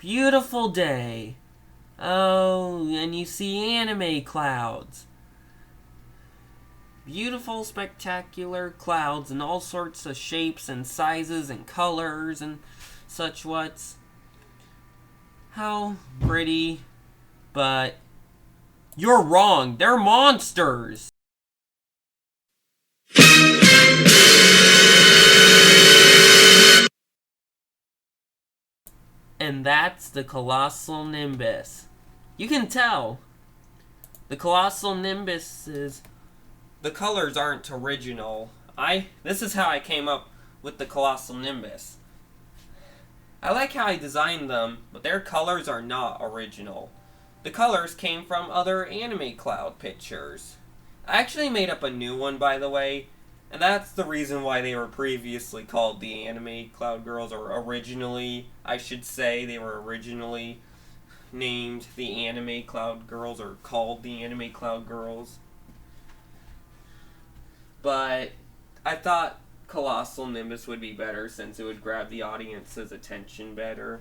beautiful day. Oh, and you see anime clouds. Beautiful, spectacular clouds in all sorts of shapes and sizes and colors and such whats. How pretty, but you're wrong. They're monsters. And that's the Colossal Nimbus. You can tell. The Colossal Nimbus is... The colors aren't original. This is how I came up with the Colossal Nimbus. I like how I designed them, but their colors are not original. The colors came from other anime cloud pictures. I actually made up a new one, by the way, and that's the reason why they were previously called the Anime Cloud Girls, or originally, I should say, they were originally named the Anime Cloud Girls, or called the Anime Cloud Girls. But I thought Colossal Nimbus would be better since it would grab the audience's attention better.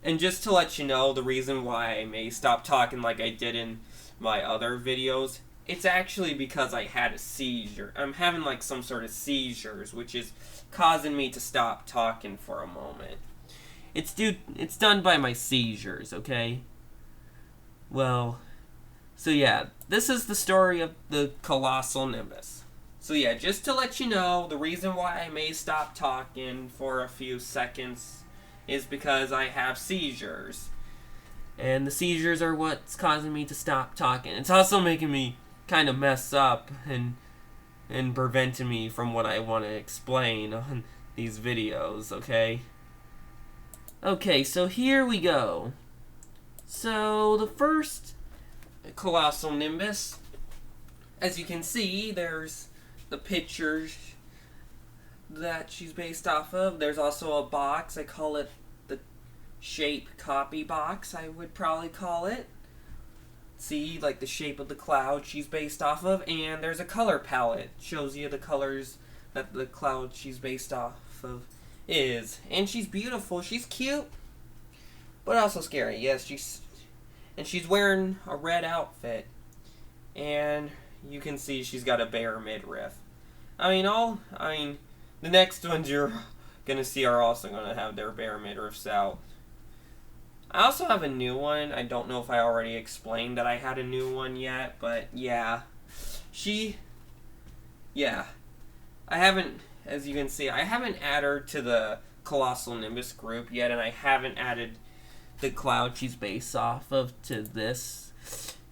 And just to let you know, the reason why I may stop talking like I did in my other videos, it's actually because I had a seizure. I'm having like some sort of seizures, which is causing me to stop talking for a moment. It's done by my seizures, okay? Well, so yeah, this is the story of the Colossal Nimbus. So yeah, just to let you know, the reason why I may stop talking for a few seconds is because I have seizures. And the seizures are what's causing me to stop talking. It's also making me kind of mess up and preventing me from what I want to explain on these videos, okay? Okay, so here we go. So the first Colossal Nimbus, as you can see, there's the picture that she's based off of. There's also a box. I call it the shape copy box, I would probably call it. See, like the shape of the cloud she's based off of. And there's a color palette. Shows you the colors that the cloud she's based off of is. And she's beautiful. She's cute, but also scary. Yes, she's wearing a red outfit. And you can see she's got a bare midriff. The next ones you're gonna see are also gonna have their bare midriffs out. I also have a new one. I don't know if I already explained that I had a new one yet, but yeah. I haven't, as you can see, I haven't added her to the Colossal Nimbus group yet, and I haven't added the cloud she's based off of to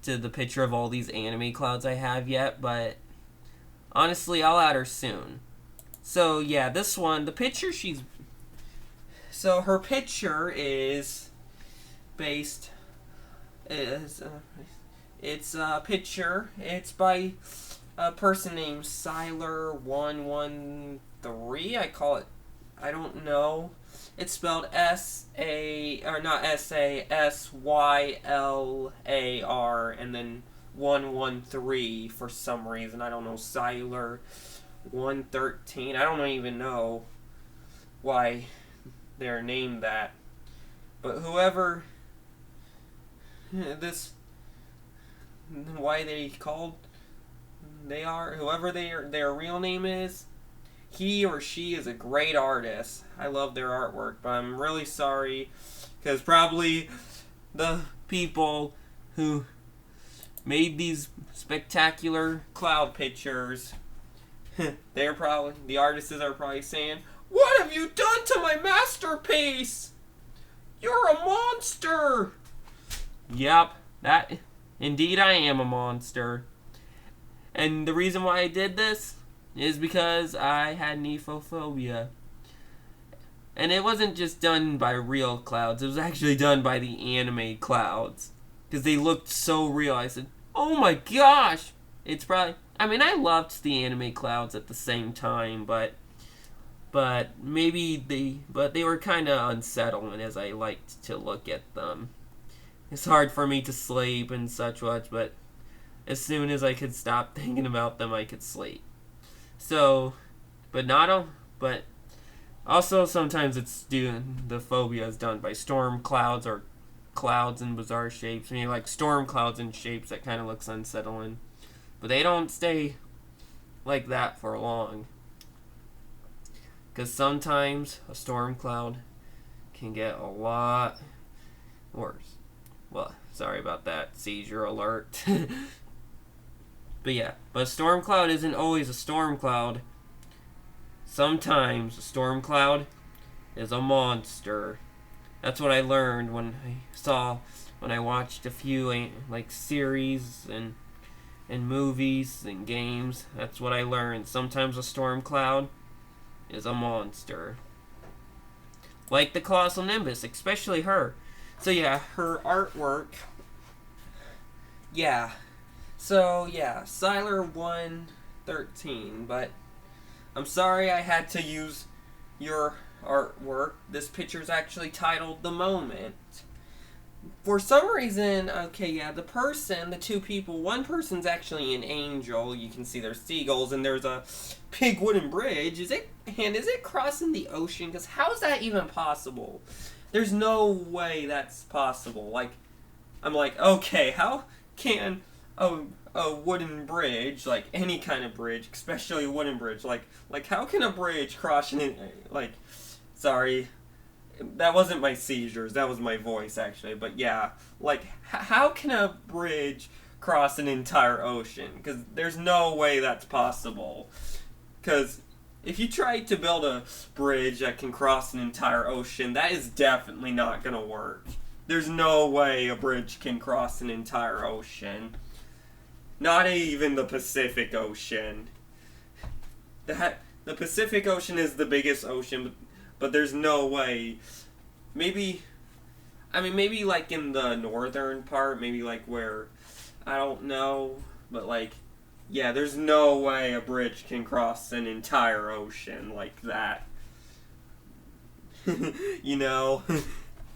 the picture of all these anime clouds I have yet, but honestly, I'll add her soon. So yeah, this one, her picture is based, it's a picture, it's by a person named Sylar113, I don't know, it's spelled Sylar, and then 113 for some reason, I don't know, Sylar 113. I don't even know why they're named that. But whoever whoever their real name is, he or she is a great artist. I love their artwork, but I'm really sorry because probably the people who made these spectacular cloud pictures, the artists are probably saying, "What have you done to my masterpiece? You're a monster!" Yep, indeed I am a monster. And the reason why I did this is because I had nephophobia. And it wasn't just done by real clouds, it was actually done by the anime clouds. Because they looked so real. I said, oh my gosh! It's probably... I loved the anime clouds at the same time, but they were kind of unsettling as I liked to look at them. It's hard for me to sleep and such, but as soon as I could stop thinking about them, I could sleep. So, but Also, sometimes the phobia is done by storm clouds or clouds in bizarre shapes. I mean, like storm clouds in shapes that kind of looks unsettling. But they don't stay like that for long. Because sometimes a storm cloud can get a lot worse. Well, sorry about that, seizure alert. But a storm cloud isn't always a storm cloud. Sometimes a storm cloud is a monster. That's what I learned when I watched a few like series and movies and games. That's what I learned. Sometimes a storm cloud is a monster. Like the Colossal Nimbus, especially her. So yeah, her artwork. Yeah. So yeah, Siler 113, but I'm sorry I had to use your artwork. This picture's actually titled The Moment. For some reason, okay, yeah, the two people, one person's actually an angel. You can see there's seagulls, and there's a big wooden bridge. Is it crossing the ocean? Because how is that even possible? There's no way that's possible. Like, I'm like, okay, how can a wooden bridge, like any kind of bridge, especially a wooden bridge, like how can a bridge cross sorry, that wasn't my seizures, that was my voice actually, but yeah, like how can a bridge cross an entire ocean? Because there's no way that's possible. Because if you try to build a bridge that can cross an entire ocean, that is definitely not gonna work. There's no way a bridge can cross an entire ocean. Not even the Pacific Ocean. The Pacific Ocean is the biggest ocean, but there's no way. Maybe like in the northern part, maybe like where, I don't know, but like, yeah, there's no way a bridge can cross an entire ocean like that. You know?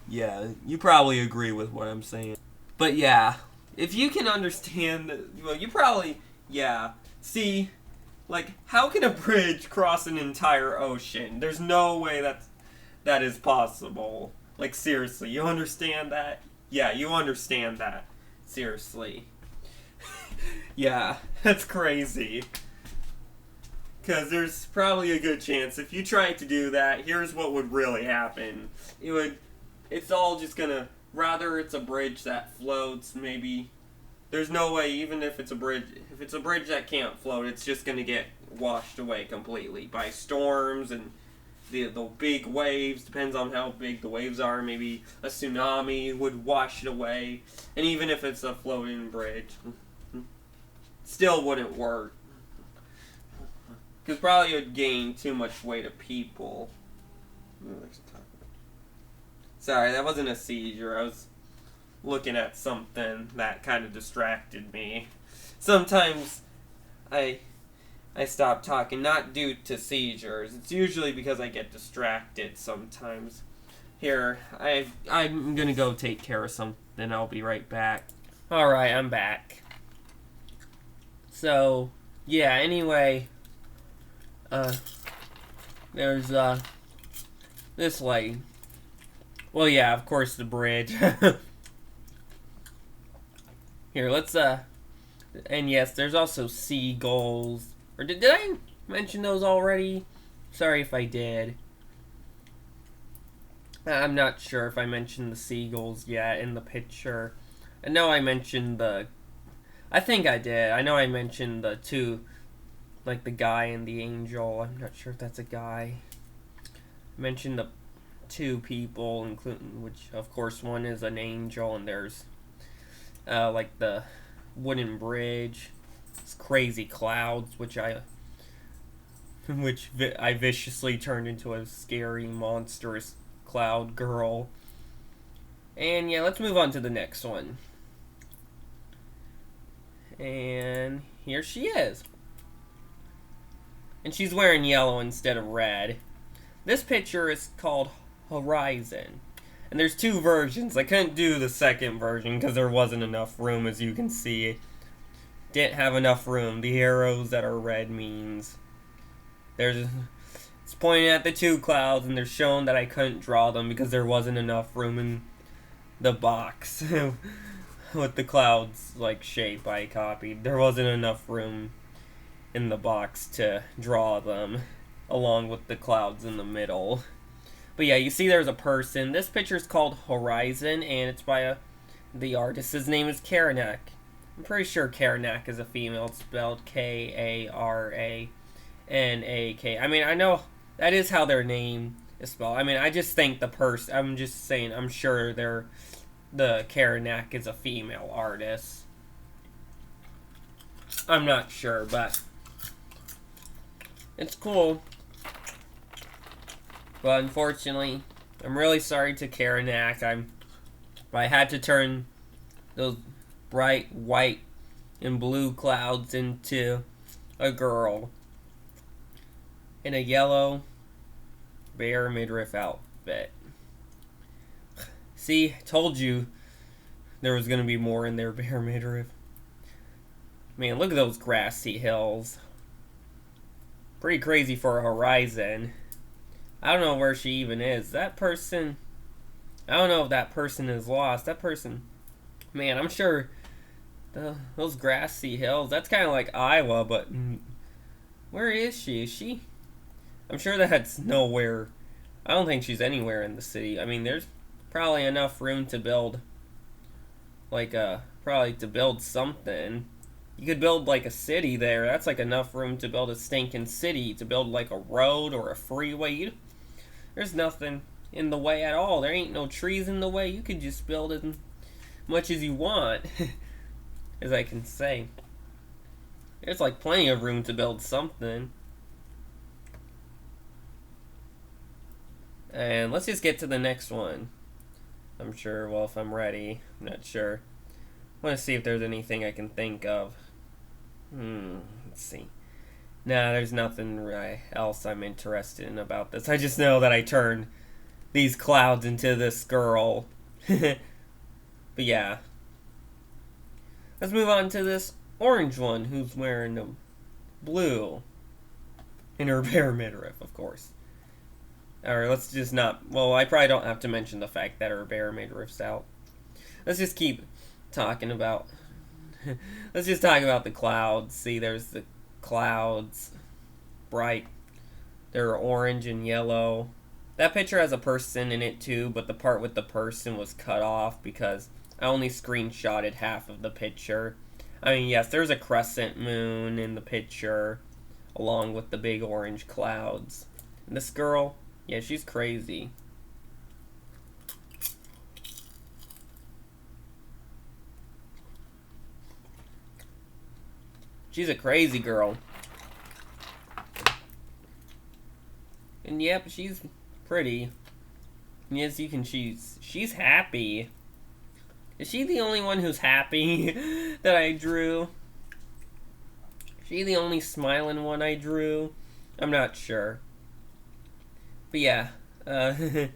Yeah, you probably agree with what I'm saying. But yeah, if you can understand, well, you probably, yeah. See, like, how can a bridge cross an entire ocean? There's no way that is possible. Like, seriously, you understand that? Yeah, you understand that. Seriously. Yeah, that's crazy. Because there's probably a good chance if you tried to do that, here's what would really happen. It's all just gonna, rather it's a bridge that floats, maybe. There's no way, even if it's a bridge that can't float, it's just gonna get washed away completely by storms and the big waves. Depends on how big the waves are. Maybe a tsunami would wash it away. And even if it's a floating bridge, still wouldn't work. Because probably it would gain too much weight of people. Sorry, that wasn't a seizure. I was looking at something that kind of distracted me. Sometimes I stop talking, not due to seizures. It's usually because I get distracted sometimes. Here, I'm gonna go take care of something. I'll be right back. Alright, I'm back. So, yeah, anyway, there's, this lady. Well, yeah, of course, the bridge. Here, let's, and yes, there's also seagulls. Or did I mention those already? Sorry if I did. I'm not sure if I mentioned the seagulls yet in the picture. I know I mentioned I think I did. I know I mentioned the two, like the guy and the angel. I'm not sure if that's a guy. I mentioned the two people, including, which of course one is an angel, and there's like the wooden bridge, it's crazy clouds, which I viciously turned into a scary, monstrous cloud girl. And yeah, let's move on to the next one. And here she is. And she's wearing yellow instead of red. This picture is called Horizon. And there's two versions. I couldn't do the second version because there wasn't enough room, as you can see. Didn't have enough room. The arrows that are red means it's pointing at the two clouds, and they're showing that I couldn't draw them because there wasn't enough room in the box with the clouds like shape I copied. There wasn't enough room in the box to draw them along with the clouds in the middle. But yeah, you see there's a person. This picture is called Horizon, and it's by the artist. His name is Karanak. I'm pretty sure Karanak is a female. It's spelled Karanak. I mean, I know that is how their name is spelled. I mean, I just think the person, I'm just saying, I'm sure the Karanak is a female artist. I'm not sure, but it's cool. But unfortunately, I'm really sorry to Karanak. I had to turn those bright white and blue clouds into a girl in a yellow bear midriff outfit. See, told you there was going to be more in their bear midriff. Man, look at those grassy hills. Pretty crazy for a Horizon. I don't know where she even is. That person, I don't know if that person is lost. That person, man, I'm sure those grassy hills, that's kind of like Iowa, but where is she? Is she? I'm sure that's nowhere. I don't think she's anywhere in the city. I mean, there's probably enough room to build, like, probably to build something. You could build, like, a city there. That's, like, enough room to build a stinking city. To build, like, a road or a freeway. There's nothing in the way at all. There ain't no trees in the way. You could just build as much as you want. As I can say. There's, like, plenty of room to build something. And let's just get to the next one. I'm sure, well, if I'm ready. I'm not sure. I want to see if there's anything I can think of. Let's see. Nah, there's nothing else I'm interested in about this. I just know that I turned these clouds into this girl. But yeah. Let's move on to this orange one who's wearing the blue. In her bear midriff, of course. Or let's just not... Well, I probably don't have to mention the fact that her bear midriff's out. Let's just keep talking about... Let's just talk about the clouds. See, there's the clouds. Bright. They're orange and yellow. That picture has a person in it too, but the part with the person was cut off because I only screenshotted half of the picture. I mean, yes, there's a crescent moon in the picture, along with the big orange clouds. And this girl, yeah, she's crazy. She's a crazy girl. And yep, she's pretty. And yes, you can she's happy. Is she the only one who's happy that I drew? Is she the only smiling one I drew? I'm not sure. But yeah. But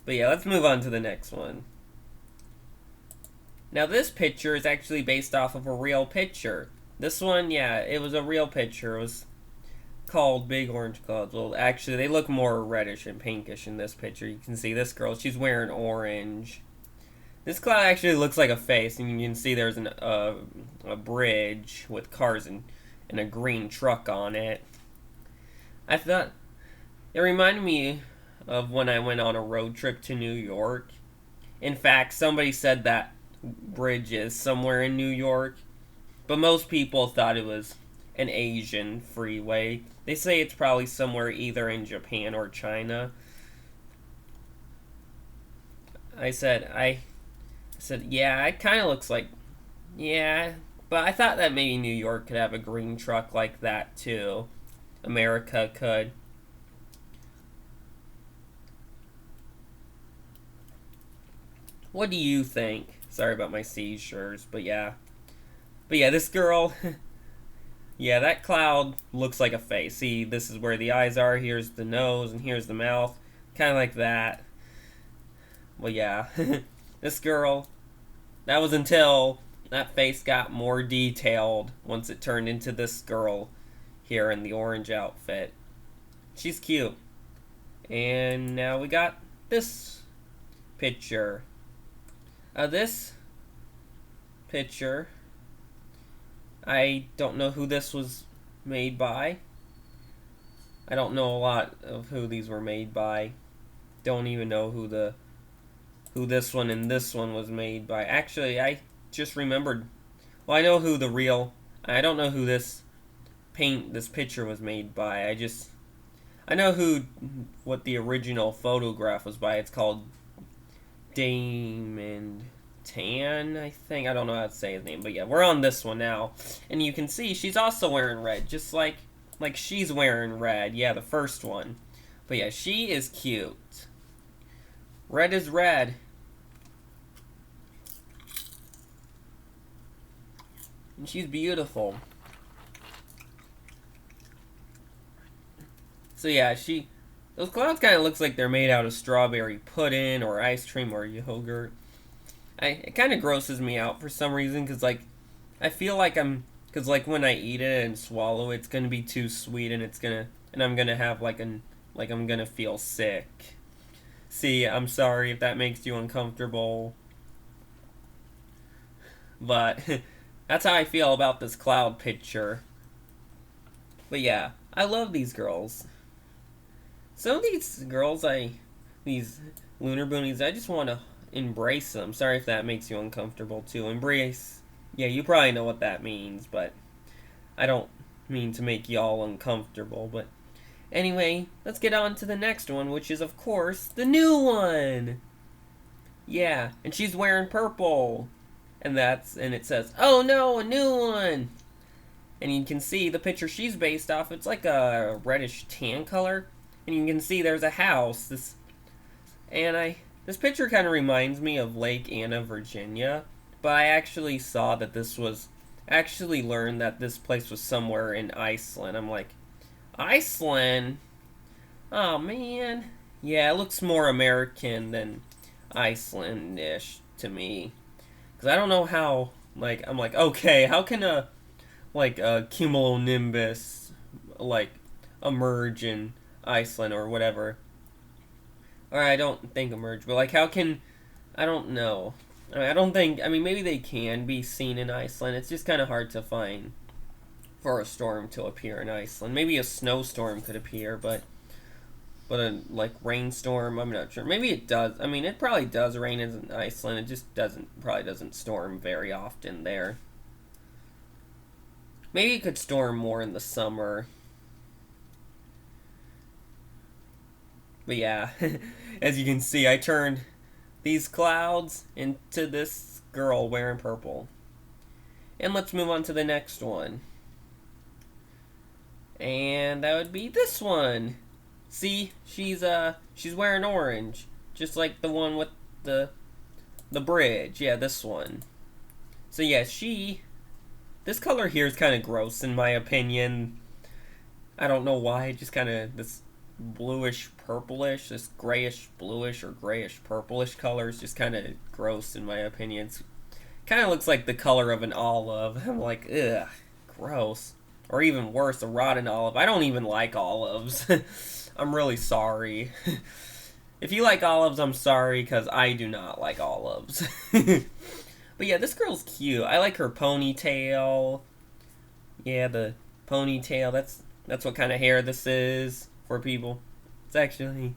yeah, let's move on to the next one. Now this picture is actually based off of a real picture. This one, yeah, it was a real picture. It was called Big Orange Clouds. Well, actually, they look more reddish and pinkish in this picture. You can see this girl, she's wearing orange. This cloud actually looks like a face, and you can see there's a bridge with cars and a green truck on it. I thought it reminded me of when I went on a road trip to New York. In fact, somebody said that bridge is somewhere in New York, but most people thought it was an Asian freeway. They say it's probably somewhere either in Japan or China. I said, yeah, it kind of looks like, yeah, but I thought that maybe New York could have a green truck like that too. America could. What do you think? Sorry about my seizures, but yeah. But yeah, this girl, yeah, that cloud looks like a face. See, this is where the eyes are, here's the nose, and here's the mouth. Kind of like that. Well, yeah. This girl, that was until that face got more detailed once it turned into this girl here in the orange outfit. She's cute. And now we got this picture. This picture, I don't know who this was made by. I don't know a lot of who these were made by. Don't even know who this one and this one was made by. Actually, I just remembered. Well, I know who the real. I don't know who this picture was made by. I know what the original photograph was by. It's called Damon Tan, I think. I don't know how to say his name, but yeah, we're on this one now. And you can see she's also wearing red, just like she's wearing red. Yeah, the first one. But yeah, she is cute. Red is red. And she's beautiful. So yeah, those clouds kind of looks like they're made out of strawberry pudding or ice cream or yogurt. It kind of grosses me out for some reason, because like I feel like because like when I eat it and swallow it, it's gonna be too sweet, and I'm gonna have I'm gonna feel sick. See, I'm sorry if that makes you uncomfortable, but that's how I feel about this cloud picture. But yeah, I love these girls. Some of these girls, these lunar boonies, I just want to embrace them. Sorry if that makes you uncomfortable too. Embrace. Yeah, you probably know what that means, but I don't mean to make y'all uncomfortable. But anyway, let's get on to the next one, which is, of course, the new one. Yeah, and she's wearing purple. And it says, "Oh no, a new one." And you can see the picture she's based off, it's like a reddish tan color. And you can see there's a house. This picture kind of reminds me of Lake Anna, Virginia. But I actually learned that this place was somewhere in Iceland. I'm like, Iceland? Oh man. Yeah, it looks more American than Icelandish to me. Because I don't know how, I'm like, okay, how can a cumulonimbus, emerge in Iceland or whatever? Or I don't think emerge, but how can, I don't know. Maybe they can be seen in Iceland. It's just kind of hard to find for a storm to appear in Iceland. Maybe a snowstorm could appear, but a rainstorm, I'm not sure. Maybe it does. It probably does rain in Iceland. It just probably doesn't storm very often there. Maybe it could storm more in the summer. But yeah, as you can see, I turned these clouds into this girl wearing purple. And let's move on to the next one. And that would be this one. See, she's wearing orange, just like the one with the bridge. Yeah, this one. So yeah, this color here is kind of gross in my opinion. I don't know why, just kind of this bluish purplish, this grayish bluish or grayish purplish color is just kind of gross in my opinion. It kind of looks like the color of an olive. I'm like, ugh, gross. Or even worse, a rotten olive. I don't even like olives. I'm really sorry. If you like olives, I'm sorry, because I do not like olives. But yeah, this girl's cute. I like her ponytail. Yeah, the ponytail. That's what kind of hair this is for people. It's actually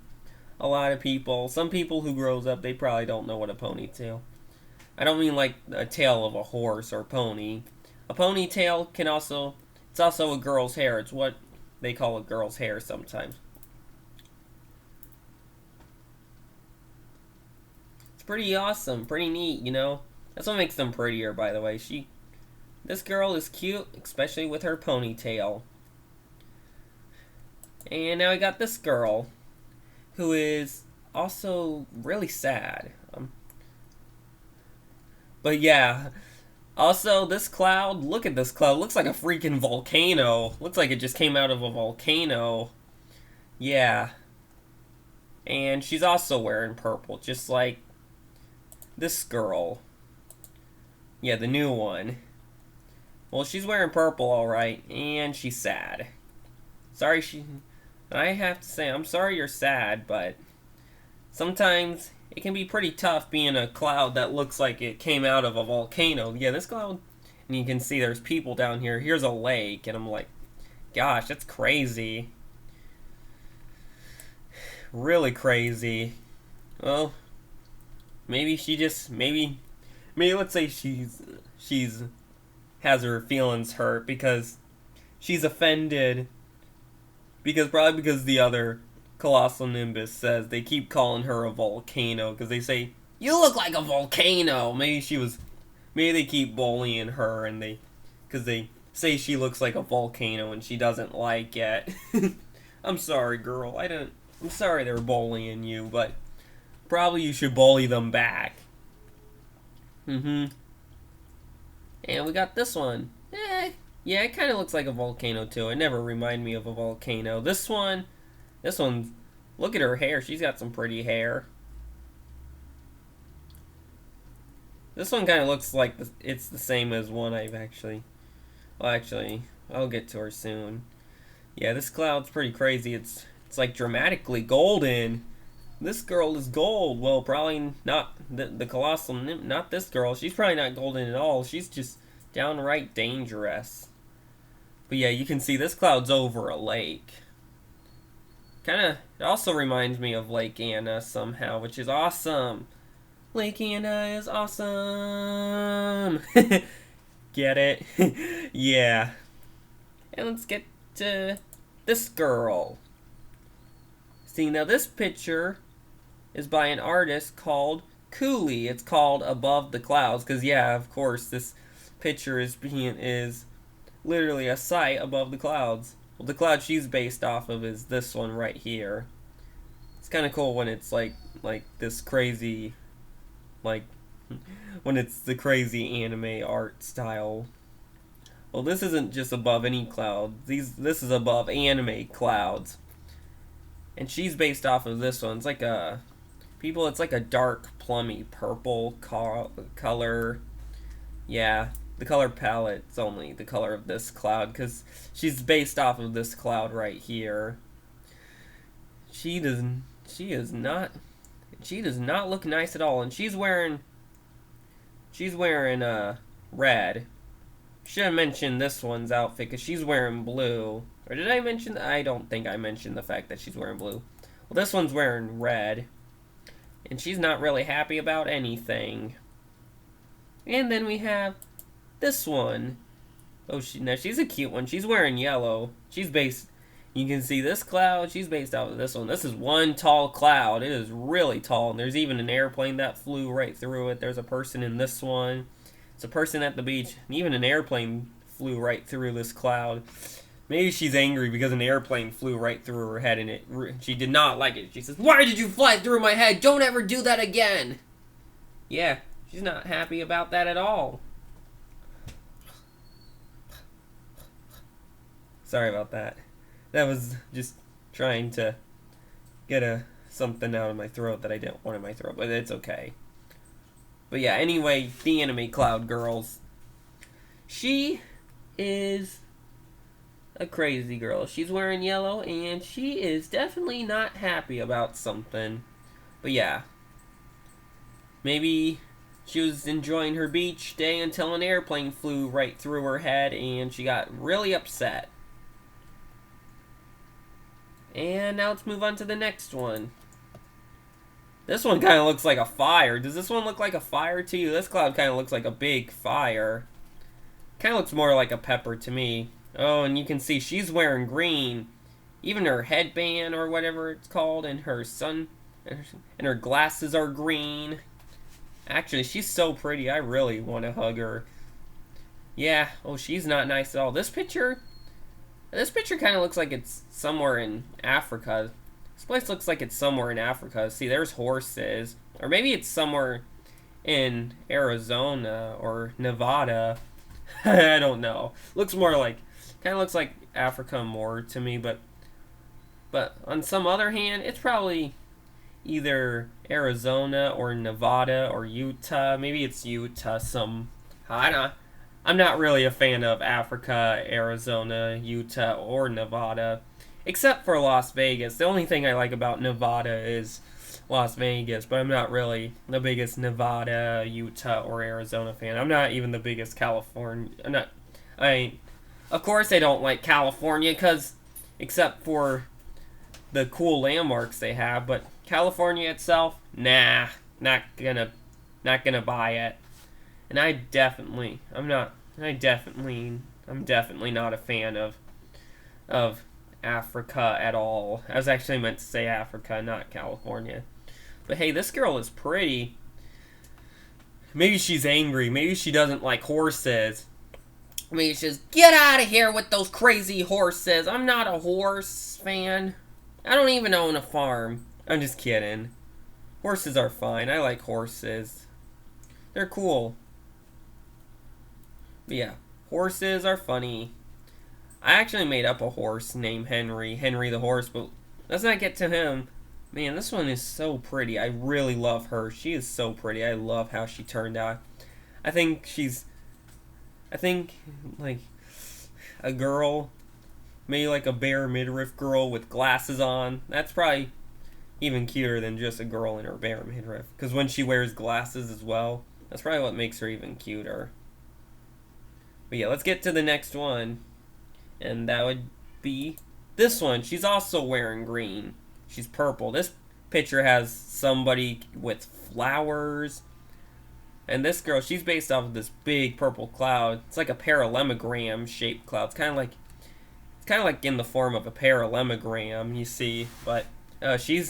a lot of people. Some people who grows up, they probably don't know what a ponytail. I don't mean like a tail of a horse or pony. A ponytail it's also a girl's hair. It's what they call a girl's hair sometimes. It's pretty awesome, pretty neat, you know. That's what makes them prettier, by the way. This girl is cute, especially with her ponytail. And now we got this girl, who is also really sad. But yeah, also this cloud, look at this cloud, looks like a freaking volcano. Looks like it just came out of a volcano. Yeah. And she's also wearing purple, just like this girl. Yeah, the new one. Well, she's wearing purple, alright, and she's sad. sorry I have to say, I'm sorry you're sad, but sometimes it can be pretty tough being a cloud that looks like it came out of a volcano. Yeah, this cloud, and you can see there's people down here. Here's a lake, and I'm like, gosh, that's crazy. Really crazy. Well, maybe she just, maybe let's say she's has her feelings hurt because she's offended probably because the other Colossal Nimbus says they keep calling her a volcano because they say, you look like a volcano. Maybe they keep bullying her and because they say she looks like a volcano and she doesn't like it. I'm sorry, girl. I'm sorry they're bullying you, but probably you should bully them back. And we got this one. Yeah, it kind of looks like a volcano too. It never reminded me of a volcano. This one, look at her hair. She's got some pretty hair. This one kind of looks like it's the same as one I've actually... Well, actually, I'll get to her soon. Yeah, this cloud's pretty crazy. It's like dramatically golden. This girl is gold. Well, probably not the Colossal, not this girl. She's probably not golden at all. She's just downright dangerous. But yeah, you can see this cloud's over a lake. It also reminds me of Lake Anna somehow, which is awesome. Lake Anna is awesome. Get it? Yeah. And let's get to this girl. See, now this picture is by an artist called Cooley. It's called Above the Clouds, because yeah, of course, this picture is literally a sight above the clouds. Well, the cloud she's based off of is this one right here. It's kind of cool when it's like this crazy, when it's the crazy anime art style. Well, this isn't just above any cloud. This is above anime clouds. And she's based off of this one. It's like it's like a dark plummy purple color. Yeah, the color palette's only the color of this cloud because she's based off of this cloud right here. She does not look nice at all, and she's wearing red. Should have mentioned this one's outfit because she's wearing blue. Or did I mention? I don't think I mentioned the fact that she's wearing blue. Well, this one's wearing red, and she's not really happy about anything. And then we have this one. Oh, now she's a cute one. She's wearing yellow. You can see this cloud. She's based out of this one. This is one tall cloud. It is really tall. And there's even an airplane that flew right through it. There's a person in this one. It's a person at the beach. And even an airplane flew right through this cloud. Maybe she's angry because an airplane flew right through her head and she did not like it. She says, "Why did you fly through my head? Don't ever do that again." Yeah, she's not happy about that at all. Sorry about that. That was just trying to get something out of my throat that I didn't want in my throat, but it's okay. But yeah, anyway, the anime cloud girls. She is a crazy girl. She's wearing yellow, and she is definitely not happy about something. But yeah, maybe she was enjoying her beach day until an airplane flew right through her head, and she got really upset. And now let's move on to the next one. This one kind of looks like a fire. Does this one look like a fire to you? This cloud kind of looks like a big fire. Kind of looks more like a pepper to me. Oh, and you can see she's wearing green. Even her headband or whatever it's called, and her her glasses are green. Actually, she's so pretty. I really want to hug her. Yeah. Oh, she's not nice at all. This picture kind of looks like it's somewhere in Africa. This place looks like it's somewhere in Africa. See, there's horses. Or maybe it's somewhere in Arizona or Nevada. I don't know. Kind of looks like Africa more to me, but on some other hand, it's probably either Arizona or Nevada or Utah. Maybe it's Utah. I I'm not really a fan of Africa, Arizona, Utah, or Nevada, except for Las Vegas. The only thing I like about Nevada is Las Vegas, but I'm not really the biggest Nevada, Utah, or Arizona fan. I'm not even the biggest California. Of course, I don't like California because, except for the cool landmarks they have, but California itself, nah, not gonna buy it. And I'm definitely not a fan of Africa at all. I was actually meant to say Africa, not California. But hey, this girl is pretty. Maybe she's angry. Maybe she doesn't like horses. Maybe she's, get out of here with those crazy horses. I'm not a horse fan. I don't even own a farm. I'm just kidding. Horses are fine. I like horses. They're cool. But yeah, horses are funny. I actually made up a horse named Henry. Henry the horse, but let's not get to him. Man, this one is so pretty. I really love her. She is so pretty. I love how she turned out. I think like a girl, maybe like a bare midriff girl with glasses on. That's probably even cuter than just a girl in her bare midriff. Because when she wears glasses as well, that's probably what makes her even cuter. But yeah, let's get to the next one. And that would be this one. She's also wearing green. She's purple. This picture has somebody with flowers. And this girl, she's based off of this big purple cloud. It's like a parallelogram shaped cloud. It's kind of like in the form of a parallelogram, you see. But you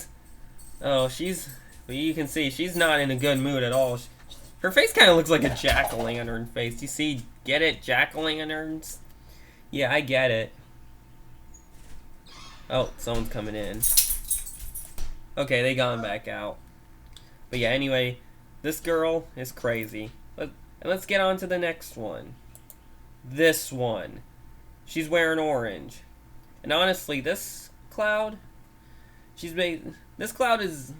can see she's not in a good mood at all. Her face kind of looks like a jack-o'-lantern face. You see, get it? Jack-o'-lanterns? Yeah, I get it. Oh, someone's coming in. Okay, they gone back out. But yeah, anyway, this girl is crazy. Let's get on to the next one. This one. She's wearing orange. And honestly, this cloud, this cloud is,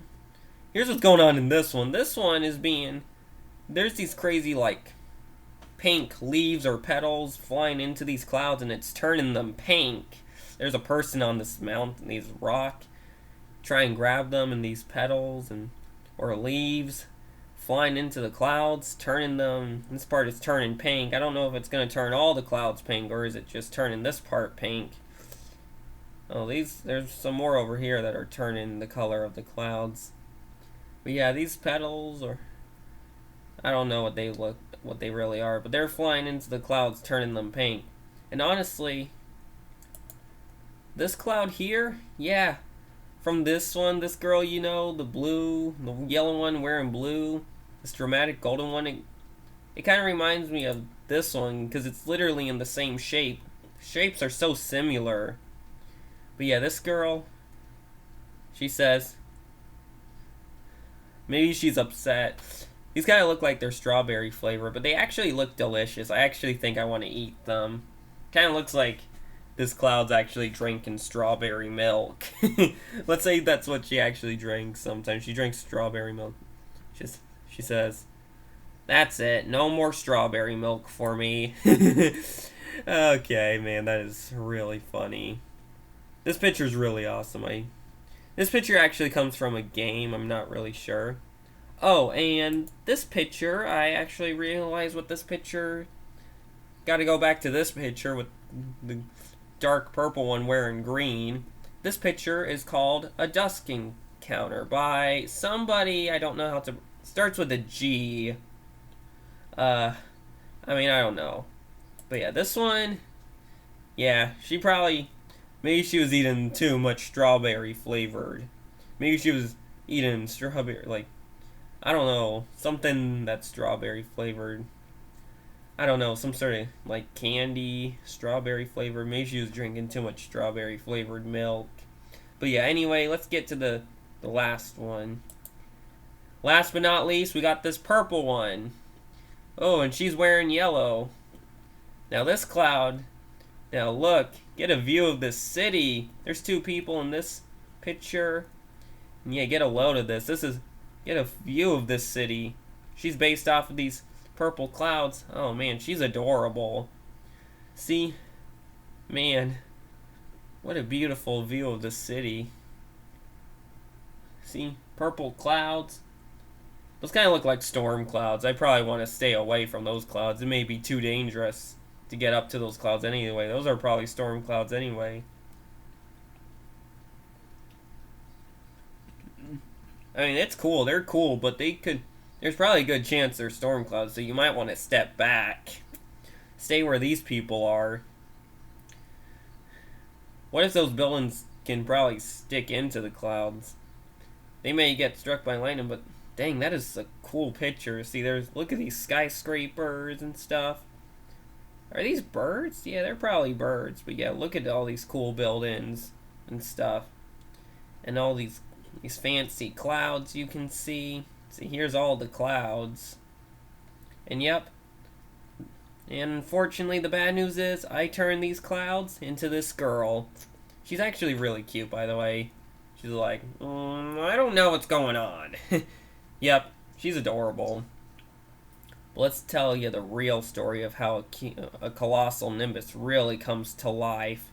here's what's going on in this one. This one is there's these crazy, like, pink leaves or petals flying into these clouds, and it's turning them pink. There's a person on this mountain, these rock, try and grab them, and these petals or leaves flying into the clouds, turning them. This part is turning pink. I don't know if it's going to turn all the clouds pink, or is it just turning this part pink. Oh, there's some more over here that are turning the color of the clouds. But yeah, these petals I don't know what they really are, but they're flying into the clouds, turning them pink. And honestly, this cloud here, yeah, from this one, this girl, you know, the yellow one wearing blue, this dramatic golden one, it kind of reminds me of this one because it's literally in the same shape. Shapes are so similar. But yeah, this girl, she says, maybe she's upset. These kind of look like they're strawberry flavor, but they actually look delicious. I actually think I want to eat them. Kind of looks like this cloud's actually drinking strawberry milk. Let's say that's what she actually drinks sometimes. She drinks strawberry milk. She says, that's it. No more strawberry milk for me. Okay, man, that is really funny. This picture's really awesome. This picture actually comes from a game. I'm not really sure. Oh, and this picture, I actually realized what this picture, gotta go back to this picture with the dark purple one wearing green. This picture is called a dusk encounter by somebody, I don't know how to, starts with a G. I don't know. But yeah, this one, yeah, maybe she was eating too much strawberry flavored. Maybe she was eating strawberry, like, I don't know, something that's strawberry flavored. I don't know, some sort of like candy, strawberry flavored. Maybe she was drinking too much strawberry flavored milk. But yeah, anyway, let's get to the last one. Last but not least, we got this purple one. Oh, and she's wearing yellow. Now this cloud, now look, get a view of this city. There's two people in this picture. And yeah, get a load of this. Get a view of this city. She's based off of these purple clouds. Oh man, she's adorable. See? Man, what a beautiful view of the city. See? Purple clouds. Those kind of look like storm clouds. I probably want to stay away from those clouds. It may be too dangerous to get up to those clouds anyway. Those are probably storm clouds anyway. I mean, it's cool. They're cool, but there's probably a good chance they're storm clouds, so you might want to step back. Stay where these people are. What if those buildings can probably stick into the clouds? They may get struck by lightning, but dang, that is a cool picture. See, look at these skyscrapers and stuff. Are these birds? Yeah, they're probably birds. But yeah, look at all these cool buildings and stuff. And all these fancy clouds you can see. See, here's all the clouds. And yep. And unfortunately, the bad news is I turned these clouds into this girl. She's actually really cute, by the way. She's like, I don't know what's going on. Yep, she's adorable. But let's tell you the real story of how a colossal nimbus really comes to life.